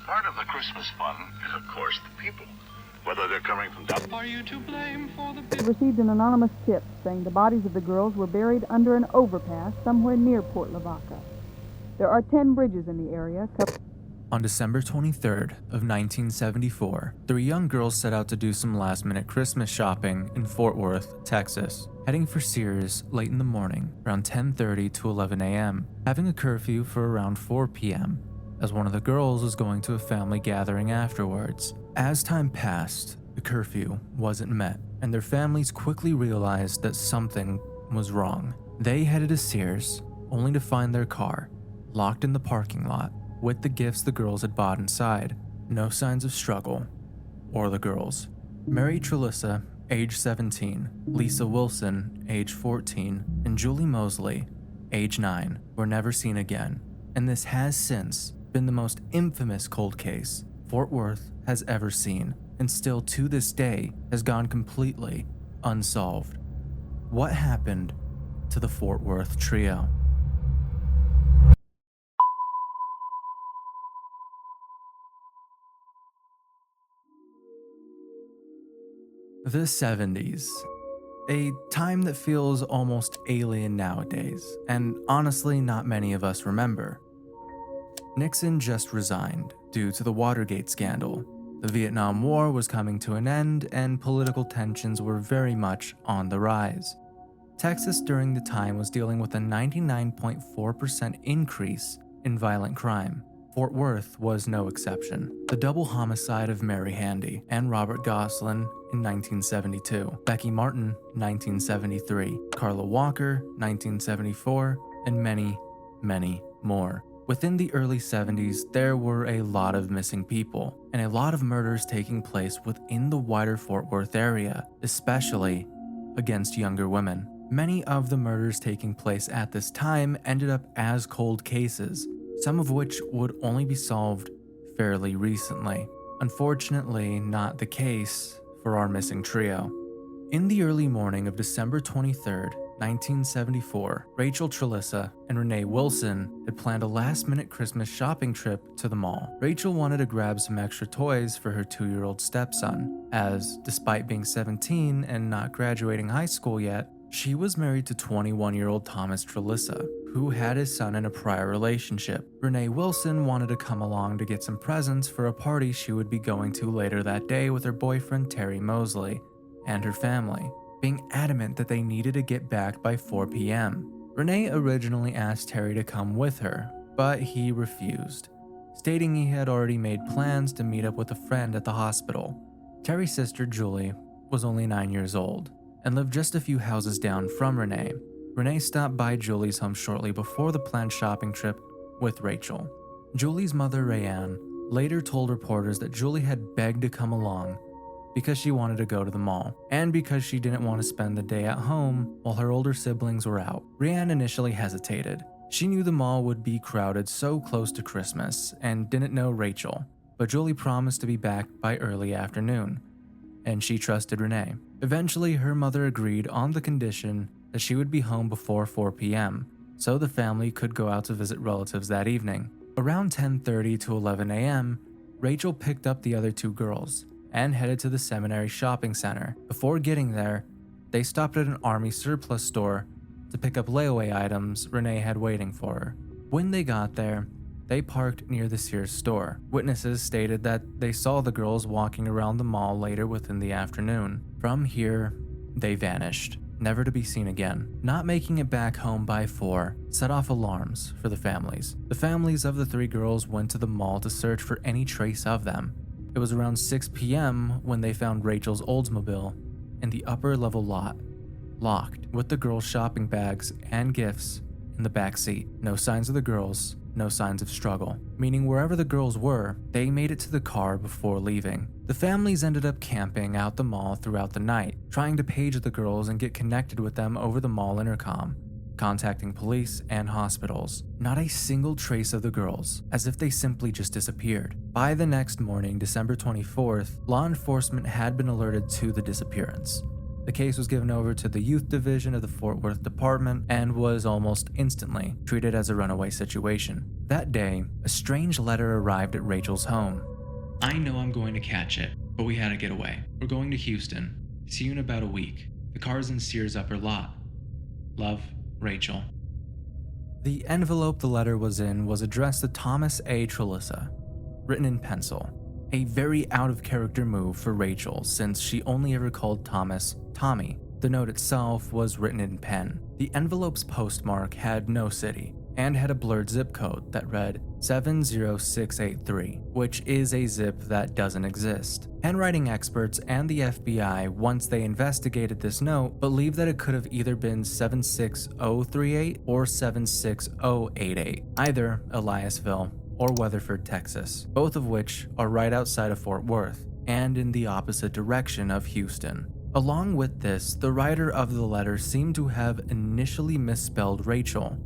Part of the Christmas fun is, of course, the people. Whether they're coming from down... Are you to blame for the We received an anonymous tip saying the bodies of the girls were buried under an overpass somewhere near Port Lavaca. There are 10 bridges in the area. On December 23rd of 1974, 3 young girls set out to do some last-minute Christmas shopping in Fort Worth, Texas, heading for Sears late in the morning, around 10:30 to 11 a.m., having a curfew for around 4 p.m., as one of the girls was going to a family gathering afterwards. As time passed, the curfew wasn't met, and their families quickly realized that something was wrong. They headed to Sears, only to find their car locked in the parking lot with the gifts the girls had bought inside. No signs of struggle or the girls. Mary Trelissa, age 17, Lisa Wilson, age 14, and Julie Mosley, age 9, were never seen again, and this has since been the most infamous cold case Fort Worth has ever seen, and still to this day has gone completely unsolved. What happened to the Fort Worth trio? The 70s. A time that feels almost alien nowadays, and honestly not many of us remember. Nixon just resigned due to the Watergate scandal. The Vietnam War was coming to an end, and political tensions were very much on the rise. Texas during the time was dealing with a 99.4% increase in violent crime. Fort Worth was no exception. The double homicide of Mary Handy and Robert Goslin in 1972, Becky Martin 1973, Carla Walker 1974, and many, many more. Within the early 70s, there were a lot of missing people, and a lot of murders taking place within the wider Fort Worth area, especially against younger women. Many of the murders taking place at this time ended up as cold cases, some of which would only be solved fairly recently. Unfortunately, not the case for our missing trio. In the early morning of December 23rd, 1974, Rachel Trelissa and Renee Wilson had planned a last-minute Christmas shopping trip to the mall. Rachel wanted to grab some extra toys for her 2-year-old stepson, as despite being 17 and not graduating high school yet, she was married to 21-year-old Thomas Trelissa, who had his son in a prior relationship. Renee Wilson wanted to come along to get some presents for a party she would be going to later that day with her boyfriend Terry Mosley and her family, being adamant that they needed to get back by 4 p.m. Renee originally asked Terry to come with her, but he refused, stating he had already made plans to meet up with a friend at the hospital. Terry's sister Julie was only 9 years old and lived just a few houses down from Renee. Renee stopped by Julie's home shortly before the planned shopping trip with Rachel. Julie's mother, Rayanne, later told reporters that Julie had begged to come along because she wanted to go to the mall, and because she didn't want to spend the day at home while her older siblings were out. Rayanne initially hesitated. She knew the mall would be crowded so close to Christmas and didn't know Rachel, but Julie promised to be back by early afternoon, and she trusted Renee. Eventually, her mother agreed on the condition that she would be home before 4 p.m., so the family could go out to visit relatives that evening. Around 10:30 to 11 a.m., Rachel picked up the other 2 girls and headed to the Seminary Shopping Center. Before getting there, they stopped at an Army surplus store to pick up layaway items Renee had waiting for her. When they got there, they parked near the Sears store. Witnesses stated that they saw the girls walking around the mall later within the afternoon. From here, they vanished, never to be seen again. Not making it back home by 4 set off alarms for the families. The families of the 3 girls went to the mall to search for any trace of them. It was around 6 p.m. when they found Rachel's Oldsmobile in the upper level lot, locked, with the girls' shopping bags and gifts in the back seat. No signs of the girls, no signs of struggle, meaning wherever the girls were, they made it to the car before leaving. The families ended up camping out the mall throughout the night, trying to page the girls and get connected with them over the mall intercom, contacting police and hospitals. Not a single trace of the girls, as if they simply just disappeared. By the next morning, December 24th, law enforcement had been alerted to the disappearance. The case was given over to the youth division of the Fort Worth department and was almost instantly treated as a runaway situation. That day, a strange letter arrived at Rachel's home. "I know I'm going to catch it, but we had to get away. We're going to Houston. See you in about a week. The car's in Sears' upper lot. Love, Rachel." The envelope the letter was in was addressed to Thomas A. Trelissa, written in pencil. A very out-of-character move for Rachel, since she only ever called Thomas Tommy. The note itself was written in pen. The envelope's postmark had no city, and had a blurred zip code that read 70683, which is a zip that doesn't exist. Handwriting experts and the FBI, once they investigated this note, believed that it could have either been 76038 or 76088, either Eliasville or Weatherford, Texas, both of which are right outside of Fort Worth and in the opposite direction of Houston. Along with this, the writer of the letter seemed to have initially misspelled Rachel,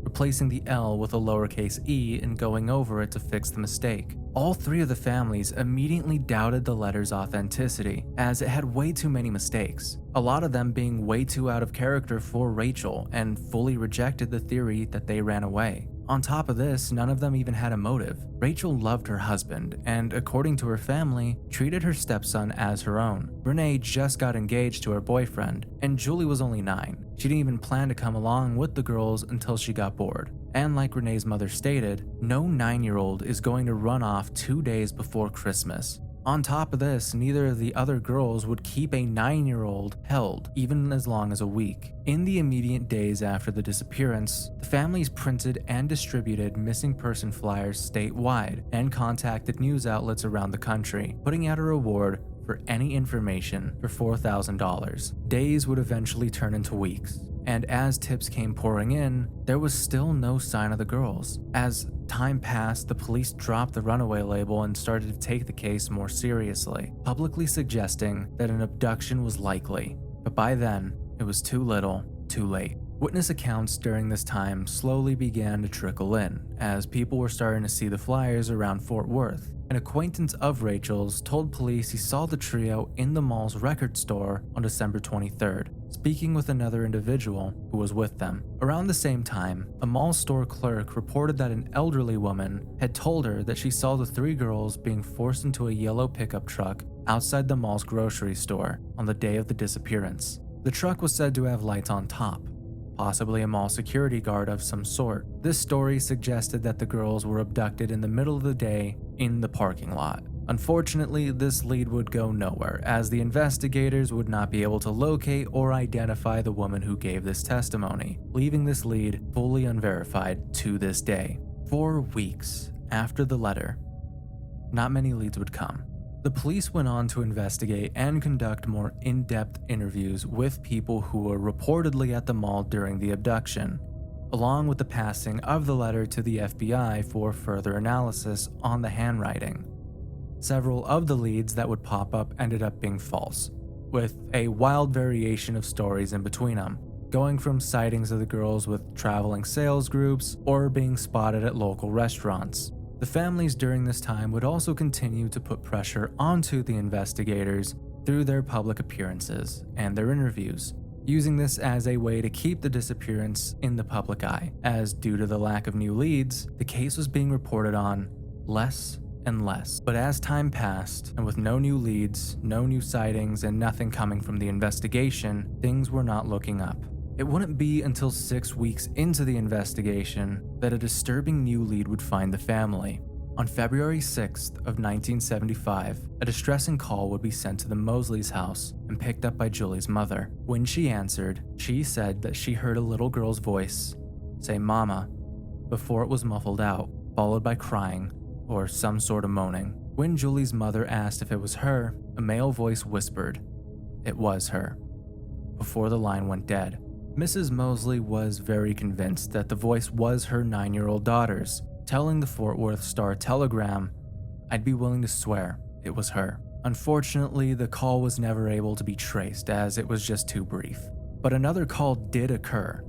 replacing the L with a lowercase e and going over it to fix the mistake. All three of the families immediately doubted the letter's authenticity, as it had way too many mistakes, a lot of them being way too out of character for Rachel, and fully rejected the theory that they ran away. On top of this, none of them even had a motive. Rachel loved her husband, and according to her family, treated her stepson as her own. Renee just got engaged to her boyfriend, and Julie was only 9. She didn't even plan to come along with the girls until she got bored. And like Renee's mother stated, no 9-year-old is going to run off 2 days before Christmas. On top of this, neither of the other girls would keep a 9-year-old held even as long as a week. In the immediate days after the disappearance, the families printed and distributed missing person flyers statewide and contacted news outlets around the country, putting out a reward for any information for $4,000. Days would eventually turn into weeks, and as tips came pouring in, there was still no sign of the girls. As time passed, the police dropped the runaway label and started to take the case more seriously, publicly suggesting that an abduction was likely. But by then, it was too little, too late. Witness accounts during this time slowly began to trickle in, as people were starting to see the flyers around Fort Worth. An acquaintance of Rachel's told police he saw the trio in the mall's record store on December 23rd, speaking with another individual who was with them. Around the same time, a mall store clerk reported that an elderly woman had told her that she saw the 3 girls being forced into a yellow pickup truck outside the mall's grocery store on the day of the disappearance. The truck was said to have lights on top, possibly a mall security guard of some sort. This story suggested that the girls were abducted in the middle of the day in the parking lot. Unfortunately, this lead would go nowhere, as the investigators would not be able to locate or identify the woman who gave this testimony, leaving this lead fully unverified to this day. 4 weeks after the letter, not many leads would come. The police went on to investigate and conduct more in-depth interviews with people who were reportedly at the mall during the abduction, along with the passing of the letter to the FBI for further analysis on the handwriting. Several of the leads that would pop up ended up being false, with a wild variation of stories in between them, going from sightings of the girls with traveling sales groups or being spotted at local restaurants. The families during this time would also continue to put pressure onto the investigators through their public appearances and their interviews, using this as a way to keep the disappearance in the public eye, as due to the lack of new leads, the case was being reported on less and less. But as time passed, and with no new leads, no new sightings, and nothing coming from the investigation, things were not looking up. It wouldn't be until 6 weeks into the investigation that a disturbing new lead would find the family. On February 6th of 1975, a distressing call would be sent to the Mosley's house and picked up by Julie's mother. When she answered, she said that she heard a little girl's voice say "Mama" before it was muffled out, followed by crying or some sort of moaning. When Julie's mother asked if it was her, a male voice whispered, "It was her," before the line went dead. Mrs. Mosley was very convinced that the voice was her 9-year-old daughter's, telling the Fort Worth Star-Telegram, "I'd be willing to swear it was her." Unfortunately, the call was never able to be traced as it was just too brief. But another call did occur,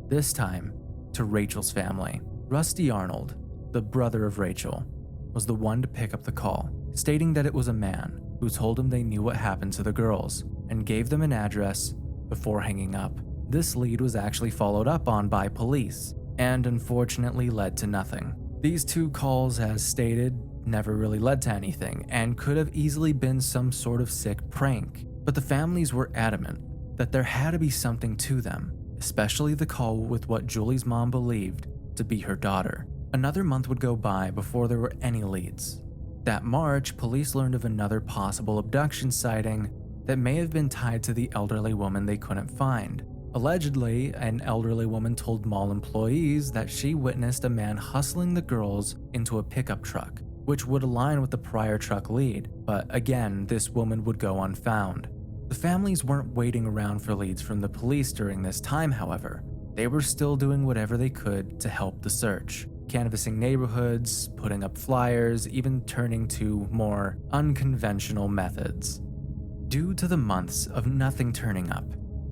this time to Rachel's family. Rusty Arnold, the brother of Rachel, was the one to pick up the call, stating that it was a man who told him they knew what happened to the girls and gave them an address before hanging up. This lead was actually followed up on by police and unfortunately led to nothing. These 2 calls, as stated, never really led to anything and could have easily been some sort of sick prank, but the families were adamant that there had to be something to them, especially the call with what Julie's mom believed to be her daughter. Another month would go by before there were any leads. That March, police learned of another possible abduction sighting that may have been tied to the elderly woman they couldn't find. Allegedly, an elderly woman told mall employees that she witnessed a man hustling the girls into a pickup truck, which would align with the prior truck lead, but again, this woman would go unfound. The families weren't waiting around for leads from the police during this time, however. They were still doing whatever they could to help the search, canvassing neighborhoods, putting up flyers, even turning to more unconventional methods. Due to the months of nothing turning up,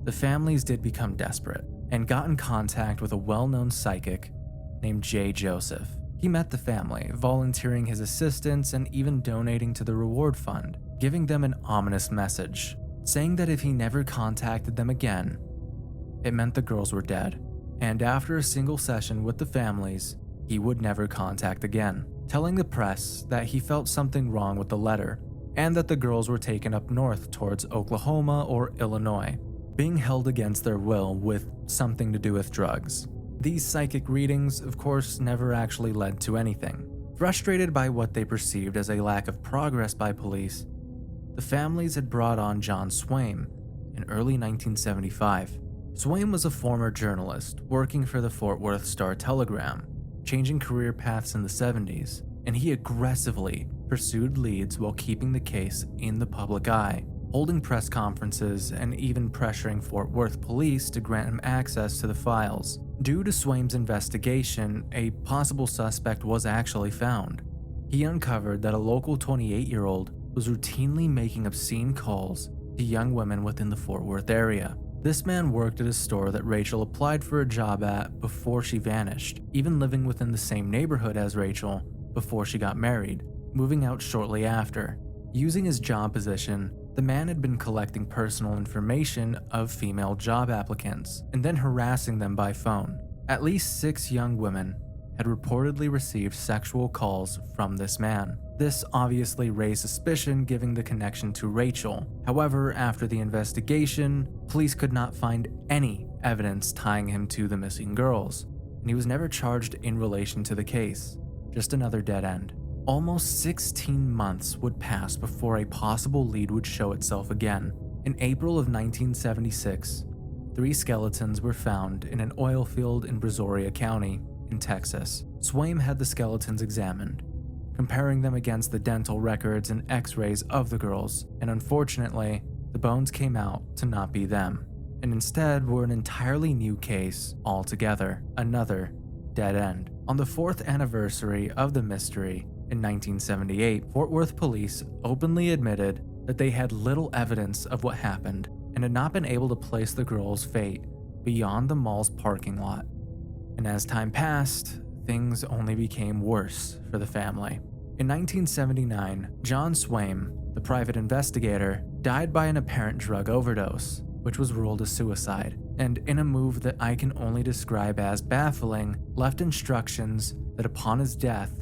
the families did become desperate and got in contact with a well-known psychic named J. Joseph. He met the family, volunteering his assistance and even donating to the reward fund, giving them an ominous message, saying that if he never contacted them again, it meant the girls were dead, and after a single session with the families, he would never contact again, telling the press that he felt something wrong with the letter and that the girls were taken up north towards Oklahoma or Illinois, being held against their will with something to do with drugs. These psychic readings, of course, never actually led to anything. Frustrated by what they perceived as a lack of progress by police, the families had brought on John Swaim in early 1975. Swaim was a former journalist working for the Fort Worth Star-Telegram, changing career paths in the 70s, and he aggressively pursued leads while keeping the case in the public eye, holding press conferences and even pressuring Fort Worth police to grant him access to the files. Due to Swaim's investigation, a possible suspect was actually found. He uncovered that a local 28-year-old was routinely making obscene calls to young women within the Fort Worth area. This man worked at a store that Rachel applied for a job at before she vanished, even living within the same neighborhood as Rachel before she got married, moving out shortly after. Using his job position, the man had been collecting personal information of female job applicants and then harassing them by phone. At least 6 young women had reportedly received sexual calls from this man. This obviously raised suspicion given the connection to Rachel. However, after the investigation, police could not find any evidence tying him to the missing girls, and he was never charged in relation to the case. Just another dead end. Almost 16 months would pass before a possible lead would show itself again. In April of 1976, 3 skeletons were found in an oil field in Brazoria County in Texas. Swaim had the skeletons examined, comparing them against the dental records and x-rays of the girls, and unfortunately, the bones came out to not be them, and instead were an entirely new case altogether, another dead end. On the 4th anniversary of the mystery, in 1978, Fort Worth police openly admitted that they had little evidence of what happened and had not been able to place the girls' fate beyond the mall's parking lot. And as time passed, things only became worse for the family. In 1979, John Swaim, the private investigator, died by an apparent drug overdose, which was ruled a suicide, and in a move that I can only describe as baffling, left instructions that upon his death,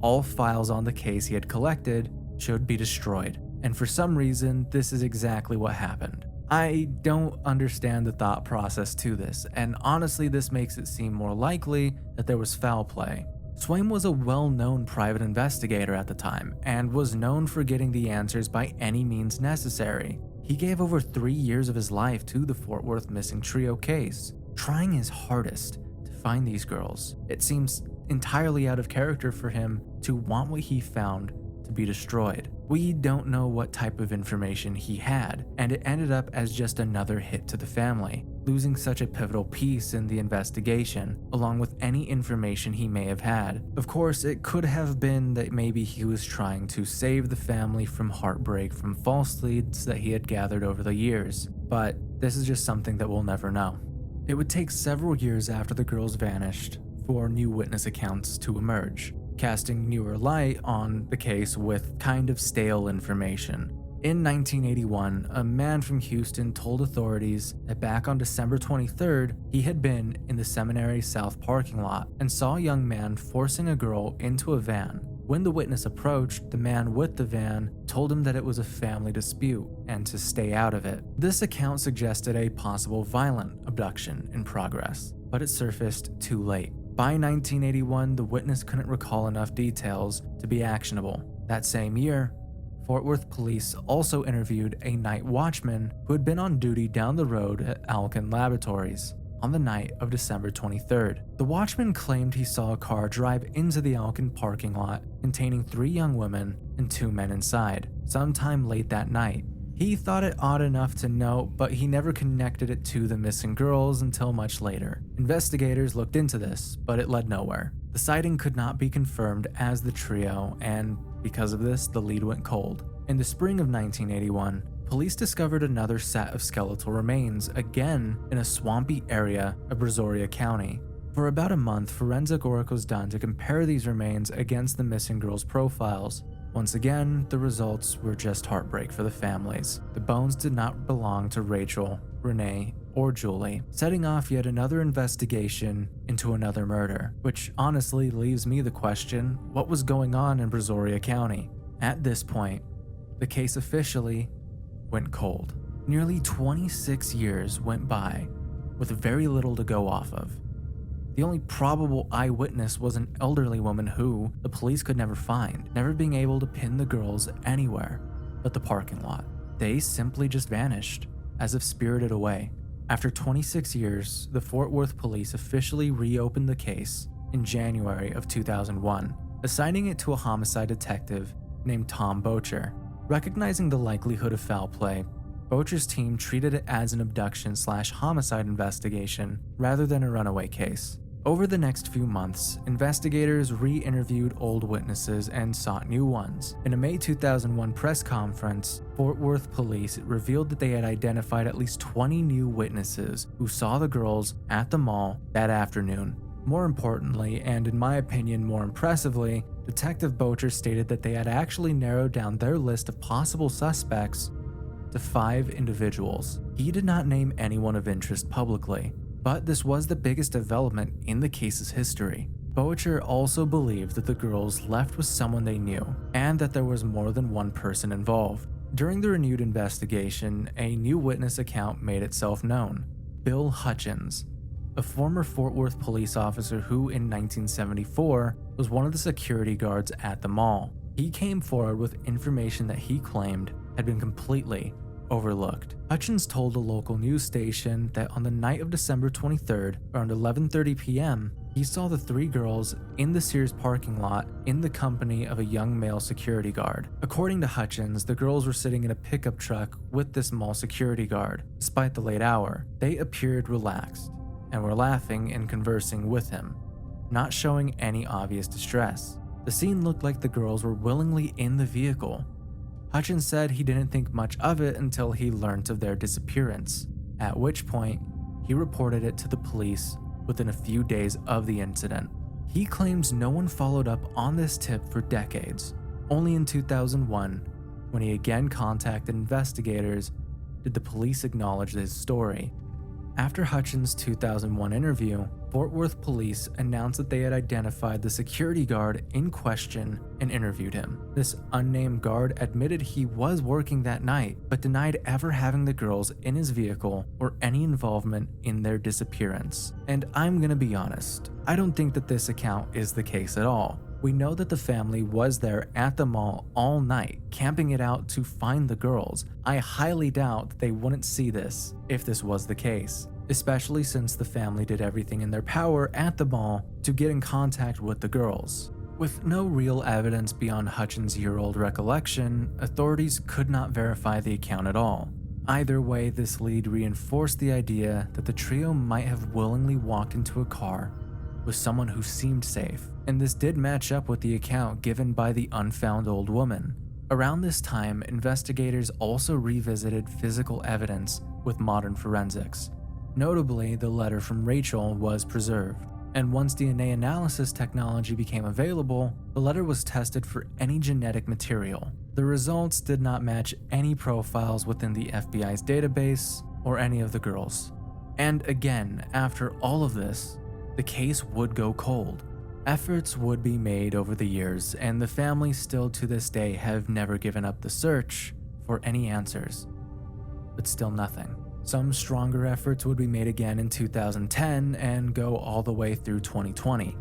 all files on the case he had collected should be destroyed. And for some reason, this is exactly what happened. I don't understand the thought process to this, and honestly this makes it seem more likely that there was foul play. Swaim was a well-known private investigator at the time, and was known for getting the answers by any means necessary. He gave over 3 years of his life to the Fort Worth missing trio case, trying his hardest to find these girls. It seems entirely out of character for him to want what he found to be destroyed. We don't know what type of information he had, and it ended up as just another hit to the family, losing such a pivotal piece in the investigation, along with any information he may have had. Of course, it could have been that maybe he was trying to save the family from heartbreak from false leads that he had gathered over the years, but this is just something that we'll never know. It would take several years after the girls vanished for new witness accounts to emerge, casting newer light on the case with kind of stale information. In 1981, a man from Houston told authorities that back on December 23rd, he had been in the Seminary South parking lot and saw a young man forcing a girl into a van. When the witness approached, the man with the van told him that it was a family dispute and to stay out of it. This account suggested a possible violent abduction in progress, but it surfaced too late. By 1981, the witness couldn't recall enough details to be actionable. That same year, Fort Worth police also interviewed a night watchman who had been on duty down the road at Alkin Laboratories on the night of December 23rd. The watchman claimed he saw a car drive into the Alkin parking lot containing 3 young women and 2 men inside, sometime late that night. He thought it odd enough to note, but he never connected it to the missing girls until much later. Investigators looked into this, but it led nowhere. The sighting could not be confirmed as the trio, and because of this, the lead went cold. In the spring of 1981, police discovered another set of skeletal remains, again in a swampy area of Brazoria County. For about a month, forensic work was done to compare these remains against the missing girls' profiles. Once again, the results were just heartbreak for the families. The bones did not belong to Rachel, Renee, or Julie, setting off yet another investigation into another murder, which honestly leaves me the question, what was going on in Brazoria County? At this point, the case officially went cold. Nearly 26 years went by with very little to go off of. The only probable eyewitness was an elderly woman who the police could never find, never being able to pin the girls anywhere but the parking lot. They simply just vanished, as if spirited away. After 26 years, the Fort Worth police officially reopened the case in January of 2001, assigning it to a homicide detective named Tom Bocher. Recognizing the likelihood of foul play, Bocher's team treated it as an abduction/homicide investigation rather than a runaway case. Over the next few months, investigators re-interviewed old witnesses and sought new ones. In a May 2001 press conference, Fort Worth police revealed that they had identified at least 20 new witnesses who saw the girls at the mall that afternoon. More importantly, and in my opinion more impressively, Detective Bocher stated that they had actually narrowed down their list of possible suspects to 5 individuals. He did not name anyone of interest publicly, but this was the biggest development in the case's history. Bocher also believed that the girls left with someone they knew, and that there was more than one person involved. During the renewed investigation, a new witness account made itself known. Bill Hutchins, a former Fort Worth police officer who in 1974 was one of the security guards at the mall. He came forward with information that he claimed had been completely overlooked. Hutchins told a local news station that on the night of December 23rd, around 11:30 p.m., he saw the 3 girls in the Sears parking lot in the company of a young male security guard. According to Hutchins, the girls were sitting in a pickup truck with this mall security guard. Despite the late hour, they appeared relaxed and were laughing and conversing with him, not showing any obvious distress. The scene looked like the girls were willingly in the vehicle. Hutchins said he didn't think much of it until he learned of their disappearance, at which point he reported it to the police within a few days of the incident. He claims no one followed up on this tip for decades. Only in 2001, when he again contacted investigators, did the police acknowledge his story. After Hutchins' 2001 interview, Fort Worth police announced that they had identified the security guard in question and interviewed him. This unnamed guard admitted he was working that night, but denied ever having the girls in his vehicle or any involvement in their disappearance. And I'm gonna be honest, I don't think that this account is the case at all. We know that the family was there at the mall all night, camping it out to find the girls. I highly doubt that they wouldn't see this if this was the case, especially since the family did everything in their power at the mall to get in contact with the girls. With no real evidence beyond Hutchins' year-old recollection, authorities could not verify the account at all. Either way, this lead reinforced the idea that the trio might have willingly walked into a car with someone who seemed safe, and this did match up with the account given by the unfound old woman. Around this time, investigators also revisited physical evidence with modern forensics. Notably, the letter from Rachel was preserved. And once DNA analysis technology became available, the letter was tested for any genetic material. The results did not match any profiles within the FBI's database or any of the girls. And again, after all of this, the case would go cold. Efforts would be made over the years, and the family still to this day have never given up the search for any answers. But still nothing. Some stronger efforts would be made again in 2010 and go all the way through 2020,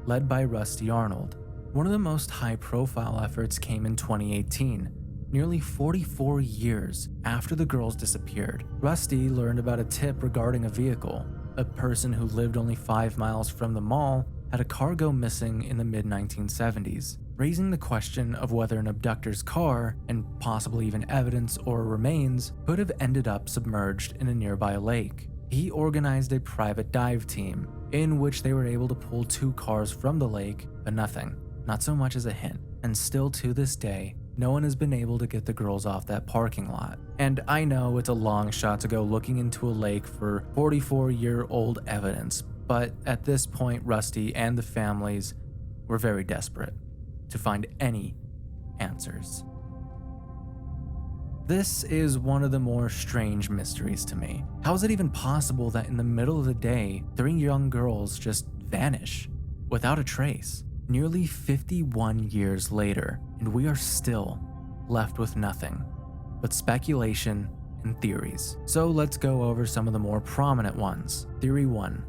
led by Rusty Arnold. One of the most high-profile efforts came in 2018, nearly 44 years after the girls disappeared. Rusty learned about a tip regarding a vehicle. A person who lived only 5 miles from the mall had a car go missing in the mid-1970s, raising the question of whether an abductor's car, and possibly even evidence or remains, could have ended up submerged in a nearby lake. He organized a private dive team, in which they were able to pull 2 cars from the lake, but nothing, not so much as a hint. And still to this day, no one has been able to get the girls off that parking lot. And I know it's a long shot to go looking into a lake for 44-year-old evidence, but at this point, Rusty and the families were very desperate to find any answers. This is one of the more strange mysteries to me. How is it even possible that in the middle of the day, 3 young girls just vanish without a trace? Nearly 51 years later, and we are still left with nothing but speculation and theories. So let's go over some of the more prominent ones. Theory 1.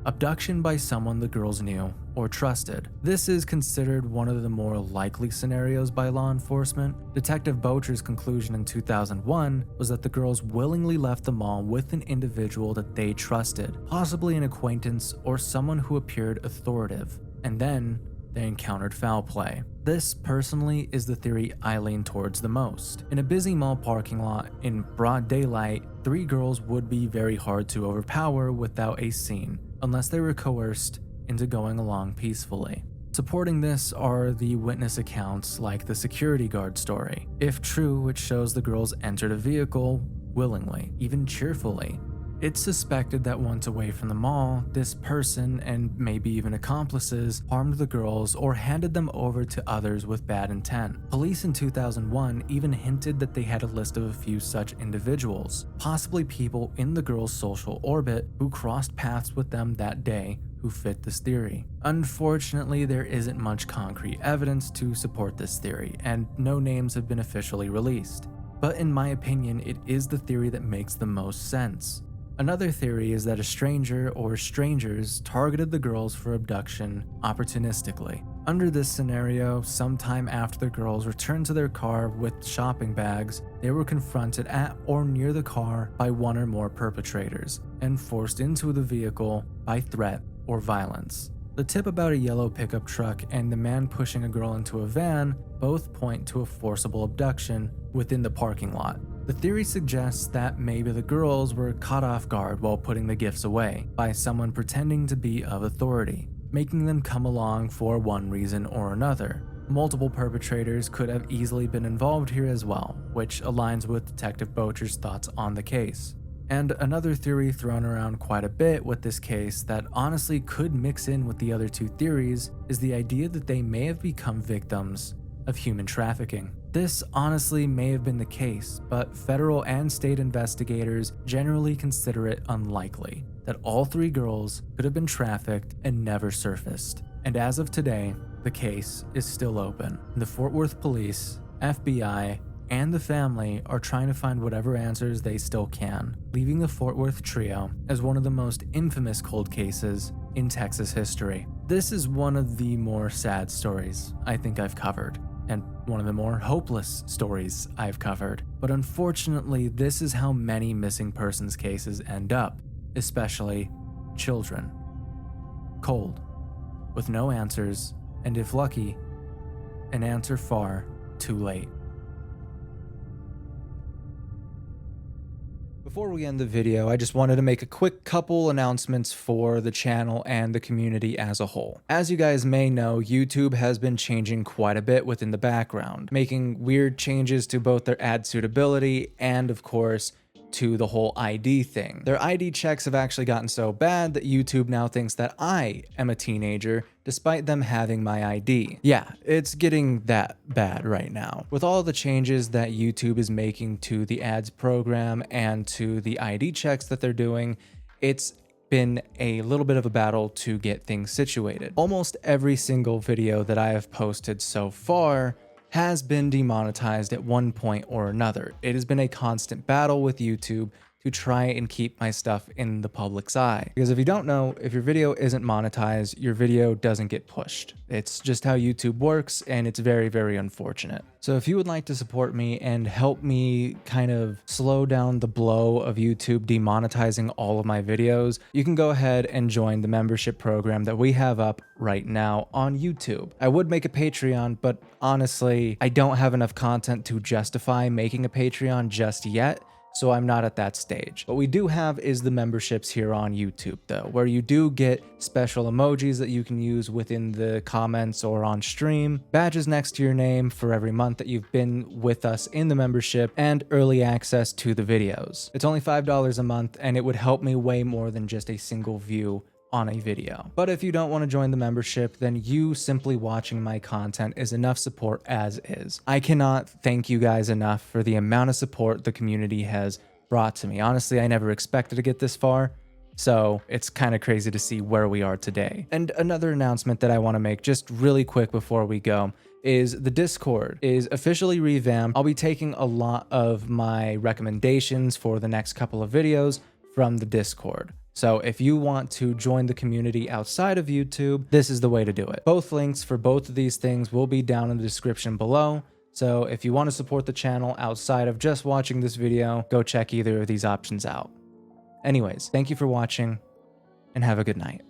Abduction by someone the girls knew or trusted. This is considered one of the more likely scenarios by law enforcement. Detective Bocher's conclusion in 2001 was that the girls willingly left the mall with an individual that they trusted, possibly an acquaintance or someone who appeared authoritative, and then they encountered foul play. This, personally, is the theory I lean towards the most. In a busy mall parking lot in broad daylight, 3 girls would be very hard to overpower without a scene, unless they were coerced into going along peacefully. Supporting this are the witness accounts like the security guard story. If true, it shows the girls entered a vehicle willingly, even cheerfully. It's suspected that once away from the mall, this person, and maybe even accomplices, harmed the girls or handed them over to others with bad intent. Police in 2001 even hinted that they had a list of a few such individuals, possibly people in the girls' social orbit who crossed paths with them that day who fit this theory. Unfortunately, there isn't much concrete evidence to support this theory, and no names have been officially released. But in my opinion, it is the theory that makes the most sense. Another theory is that a stranger or strangers targeted the girls for abduction opportunistically. Under this scenario, sometime after the girls returned to their car with shopping bags, they were confronted at or near the car by one or more perpetrators and forced into the vehicle by threat or violence. The tip about a yellow pickup truck and the man pushing a girl into a van both point to a forcible abduction within the parking lot. The theory suggests that maybe the girls were caught off guard while putting the gifts away by someone pretending to be of authority, making them come along for one reason or another. Multiple perpetrators could have easily been involved here as well, which aligns with Detective Bocher's thoughts on the case. And another theory thrown around quite a bit with this case that honestly could mix in with the other 2 theories is the idea that they may have become victims of human trafficking. This honestly may have been the case, but federal and state investigators generally consider it unlikely that all 3 girls could have been trafficked and never surfaced. And as of today, the case is still open. The Fort Worth Police, FBI, and the family are trying to find whatever answers they still can, leaving the Fort Worth trio as one of the most infamous cold cases in Texas history. This is one of the more sad stories I think I've covered, and one of the more hopeless stories I've covered. But unfortunately, this is how many missing persons cases end up, especially children. Cold, with no answers, and if lucky, an answer far too late. Before we end the video, I just wanted to make a quick couple announcements for the channel and the community as a whole. As you guys may know, YouTube has been changing quite a bit within the background, making weird changes to both their ad suitability and, of course, to the whole ID thing. Their ID checks have actually gotten so bad that YouTube now thinks that I am a teenager, despite them having my ID. Yeah, it's getting that bad right now. With all the changes that YouTube is making to the ads program and to the ID checks that they're doing, it's been a little bit of a battle to get things situated. Almost every single video that I have posted so far has been demonetized at one point or another. It has been a constant battle with YouTube to try and keep my stuff in the public's eye. Because if you don't know, if your video isn't monetized, your video doesn't get pushed. It's just how YouTube works, and it's very, very unfortunate. So if you would like to support me and help me kind of slow down the blow of YouTube demonetizing all of my videos, you can go ahead and join the membership program that we have up right now on YouTube. I would make a Patreon, but honestly, I don't have enough content to justify making a Patreon just yet, so I'm not at that stage. What we do have is the memberships here on YouTube though, where you do get special emojis that you can use within the comments or on stream, badges next to your name for every month that you've been with us in the membership, and early access to the videos. It's only $5 a month, and it would help me way more than just a single view on a video. But if you don't want to join the membership, then you simply watching my content is enough support as is. I cannot thank you guys enough for the amount of support the community has brought to me. Honestly, I never expected to get this far, so it's kind of crazy to see where we are today. And another announcement that I want to make just really quick before we go is the Discord is officially revamped. I'll be taking a lot of my recommendations for the next couple of videos from the Discord. So if you want to join the community outside of YouTube, this is the way to do it. Both links for both of these things will be down in the description below. So if you want to support the channel outside of just watching this video, go check either of these options out. Anyways, thank you for watching and have a good night.